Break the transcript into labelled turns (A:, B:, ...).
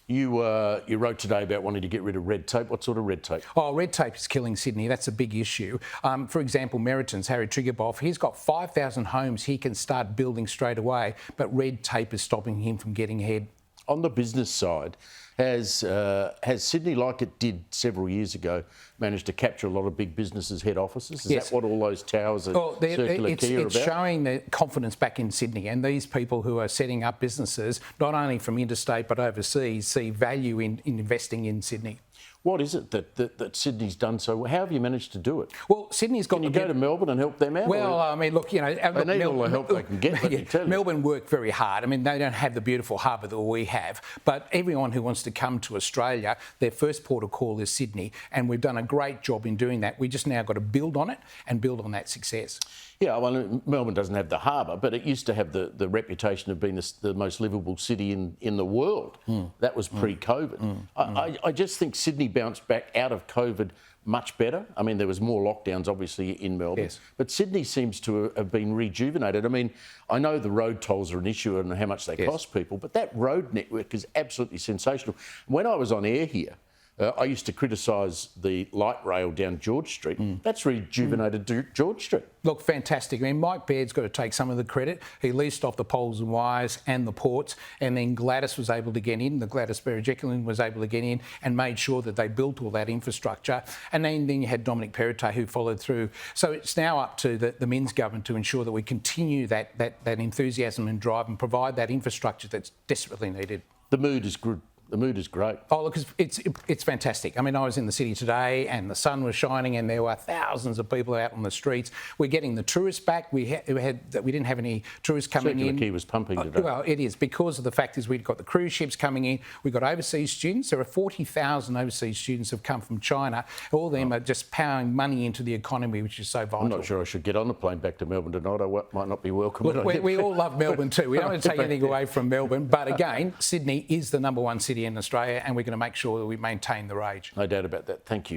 A: You wrote today about wanting to get rid of red tape. What sort of red tape?
B: Oh, red tape is killing Sydney. That's a big issue. For example, Meriton's Harry Triggerboff, he's got 5,000 homes he can start building straight away, but red tape is stopping him from getting ahead.
A: On the business side, has Sydney, like it did several years ago, managed to capture a lot of big businesses' head offices? Is that what all those towers are circular key are about?
B: It's showing the confidence back in Sydney, and these people who are setting up businesses, not only from interstate but overseas, see value in investing in Sydney.
A: What is it that Sydney's done so? How have you managed to do it?
B: Well, Sydney's got.
A: Can you go to Melbourne and help them out?
B: Well, I mean, look, you know,
A: they need all the help they can get. Let me tell you.
B: Melbourne work very hard. I mean, they don't have the beautiful harbour that we have, but everyone who wants to come to Australia, their first port of call is Sydney, and we've done a great job in doing that. We just now got to build on it and build on that success.
A: Yeah, well, Melbourne doesn't have the harbour, but it used to have the reputation of being the most livable city in the world. That was pre-COVID. I just think Sydney bounced back out of COVID much better. I mean, there was more lockdowns, obviously, in Melbourne.
B: Yes.
A: But Sydney seems to have been rejuvenated. I mean, I know the road tolls are an issue and how much they cost people, but that road network is absolutely sensational. When I was on air here, I used to criticise the light rail down George Street. That's rejuvenated George Street.
B: Look, fantastic. I mean, Mike Baird's got to take some of the credit. He leased off the poles and wires and the ports, and then Gladys was able to get in, the Gladys Berejiklian was able to get in and made sure that they built all that infrastructure. And then you had Dominic Perrottet who followed through. So it's now up to the Minns government to ensure that we continue that enthusiasm and drive and provide that infrastructure that's desperately needed.
A: The mood is good. The mood is great.
B: Oh, look, it's fantastic. I mean, I was in the city today and the sun was shining and there were thousands of people out on the streets. We're getting the tourists back. We didn't have any tourists coming in.
A: Circular Quay was pumping today.
B: Well, it is because of the fact is we've got the cruise ships coming in. We've got overseas students. There are 40,000 overseas students have come from China. All of them are just powering money into the economy, which is so vital.
A: I'm not sure I should get on the plane back to Melbourne tonight. I might not be welcome.
B: Look, we all love Melbourne too. We don't want to take anything away from Melbourne. But again, Sydney is the #1 city in Australia, and we're going to make sure that we maintain the rage.
A: No doubt about that. Thank you.